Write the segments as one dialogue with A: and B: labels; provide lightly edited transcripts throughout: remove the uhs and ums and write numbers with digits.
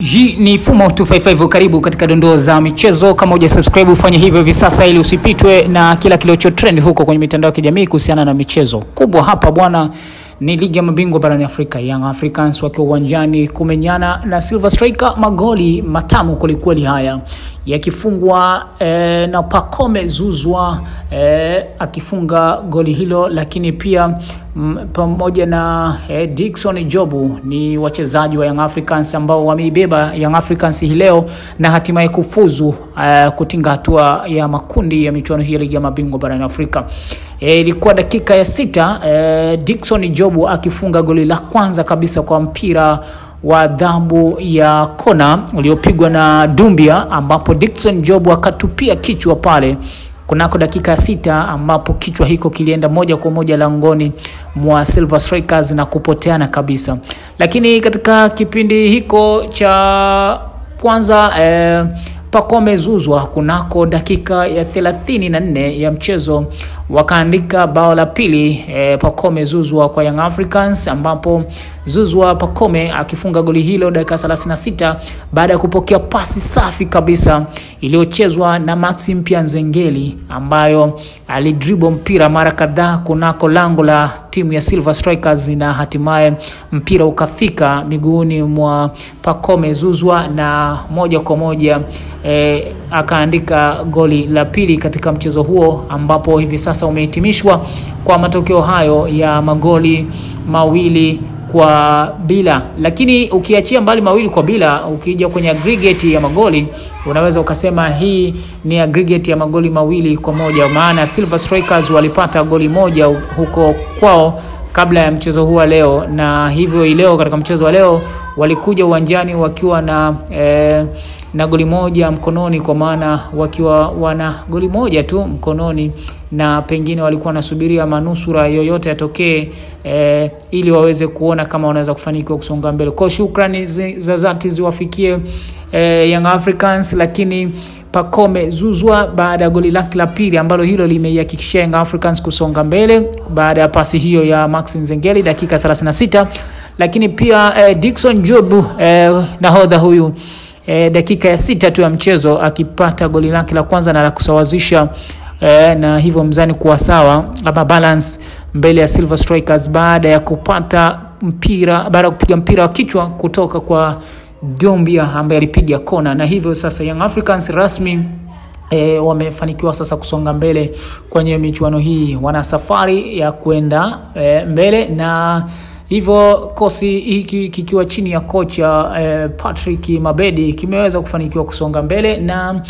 A: Hii ni Fumo 255, karibu katika dondoo za michezo. Kama hujasubscribe ufanye hivyo hivi sasa ili usipitwe na kila kilicho trend huko kwenye mitandao ya kijamii kuhusiana na michezo. Kubwa hapa bwana ni ligi ya mabingwa barani Afrika. Young Africans wakiwa uwanjani kumenyana na Silver Striker, magoli matamu kweli haya yakifungwa na Pacome Zouzoua akifunga goli hilo, lakini pia pamoja na Dickson Jobu ni wachezaji wa Young Africans ambao wameibeba Young Africans hii leo na hatimaye kufuzu kutinga hatua ya makundi ya michuano hii ya ligi ya mabingwa barani Afrika. Ilikuwa dakika ya 6 Dickson Jobu akifunga goli la kwanza kabisa kwa mpira wa adhabu ya kona uliopigwa na Dumbia, ambapo Dickson Jobu akatupia kichwa pale kunako dakika ya 6, ambapo kichwa hiko kilienda moja kwa moja langoni mwa Silver Strikers na kupoteana kabisa. Lakini katika kipindi hiko cha kwanza Pacome Zouzoua kunako dakika ya 34 ya mchezo wakaandika bao la pili Pacome Zouzoua kwa Young Africans, ambapo Zouzoua Pacome akifunga goli hilo dakika 36 baada ya kupokea pasi safi kabisa iliyochezwa na Maxime Pianzengeli, ambayo alidribble mpira mara kadhaa kunako lango la timu ya Silver Strikers na hatimaye mpira ukafika miguuni mwa Pacome Zouzoua na moja kwa moja akaandika goli la pili katika mchezo huo, ambapo hivi sasa umehitimishwa kwa matokeo hayo ya magoli 2-0. Lakini ukiachia mbali 2-0, ukija kwenye aggregate ya magoli unaweza ukasema hii ni aggregate ya magoli 2-1, maana Silver Strikers walipata goli moja huko kwao kabla ya mchezo huu leo, na hivyo leo katika mchezo wa leo walikuja uwanjani wakiwa na goli moja mkononi, kwa maana wakiwa wana goli moja tu mkononi, na pengine walikuwa nasubiria manusura yoyote yatokee ili waweze kuona kama wanaweza kufanikiwa kusonga mbele. Kwa shukrani za dhati ziwafikie Young Africans, lakini Pacome Zouzoua baada ya goli lake la pili ambalo hilo limeihakikishia Young Africans kusonga mbele baada ya pasi hiyo ya Maxime Zengeli dakika 36, lakini pia Dickson Jobu nahodha huyu dakika ya 6 tu ya mchezo akipata goli lake la kwanza na la kusawazisha na hivyo mzani kuwa sawa ama balance mbele ya Silver Strikers baada ya kupiga mpira wa kichwa kutoka kwa Dumbia ambaye alipiga kona, na hivyo sasa Young Africans rasmi wamefanikiwa sasa kusonga mbele kwenye michuano hii. Wana safari ya kwenda mbele, na hivyo kosi hiki kikiwa chini ya kocha Patrick Mabedi kimeweza kufanikiwa kusonga mbele. Na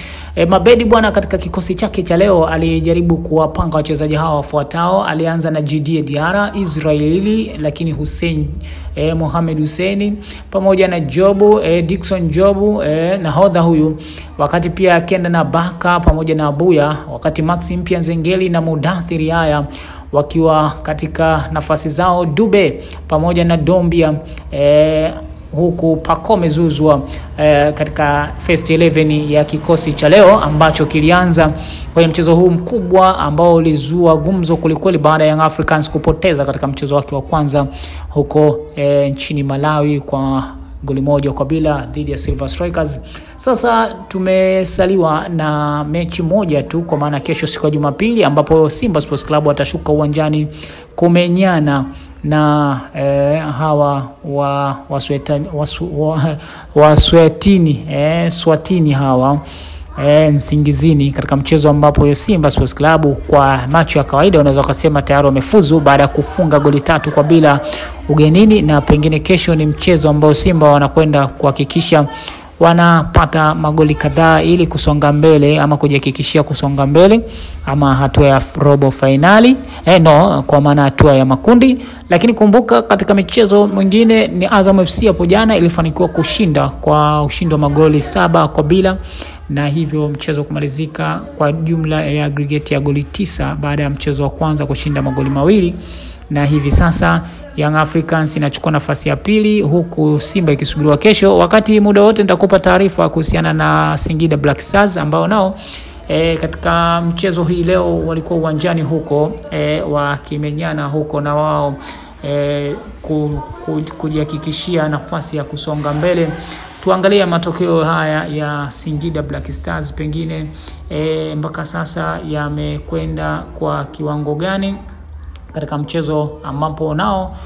A: Mabedi bwana katika kikosi chake cha leo alijaribu kuwapanga wachezaji hawa wafuatao. Alianza na Djigui Diarra Israeli, lakini Hussein Mohamed Hussein pamoja na Jobu Dickson Jobu nahodha huyu, wakati pia akienda na Baka pamoja na Abuya, wakati Maxime Pianzengeli na Mudathir Yahya wakiwa katika nafasi zao, Dube pamoja na Dumbia huku Pacome Zouzoua katika first 11 ya kikosi cha leo ambacho kilianza kwenye mchezo huu mkubwa ambao ulizua gumzo kulikweli baada ya Young Africans kupoteza katika mchezo wake wa kwanza huko nchini Malawi kwa goli 1-0 dhidi ya Silver Strikers. Sasa tumesaliwa na mechi moja tu, kwa maana kesho siku ya Jumapili ambapo Simba Sports Club watashuka uwanjani kumenyana na hawa Swatini hawa Nsingizini, katika mchezo ambapo Simba Sports Club kwa macho ya kawaida unaweza kusema tayari wamefuzu baada ya kufunga goli 3-0 ugenini, na pengine kesho ni mchezo ambao Simba wanakwenda kuhakikisha wanapata magoli kadhaa ili kusonga mbele ama kujihakikishia kusonga mbele ama hatua ya robo finali kwa maana hatua ya makundi. Lakini kumbuka katika michezo mwingine ni Azam FC hapo jana ilifanikiwa kushinda kwa ushindi wa magoli 7-0, na hivyo mchezo kumalizika kwa jumla ya aggregate ya goli 9 baada ya mchezo wa kwanza kushinda magoli 2, na hivi sasa Young Africans inachukua nafasi ya pili huku Simba ikisubiriwa kesho. Wakati muda wote nitakupa taarifa kuhusiana na Singida Black Stars ambao nao katika mchezo hii leo walikuwa uwanjani huko wakimenyana huko na wao kujihakikishia nafasi ya kusonga mbele tuangalie matokeo haya ya Singida Black Stars, pengine mpaka sasa yamekwenda kwa kiwango gani katika mchezo ambapo nao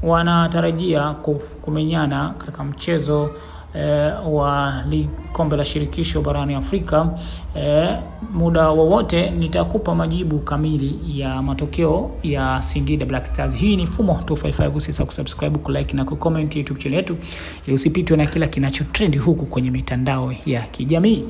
A: wanatarajia kumenyana katika mchezo wa kombe la shirikisho barani Afrika. Muda wowote nitakupa majibu kamili ya matokeo ya Singida Black Stars. Hii ni Fumo 255, usisahau kusubscribe, kulike na kucomment YouTube channel yetu ili usipitwe na kila kinachotrend huku kwenye mitandao ya kijamii.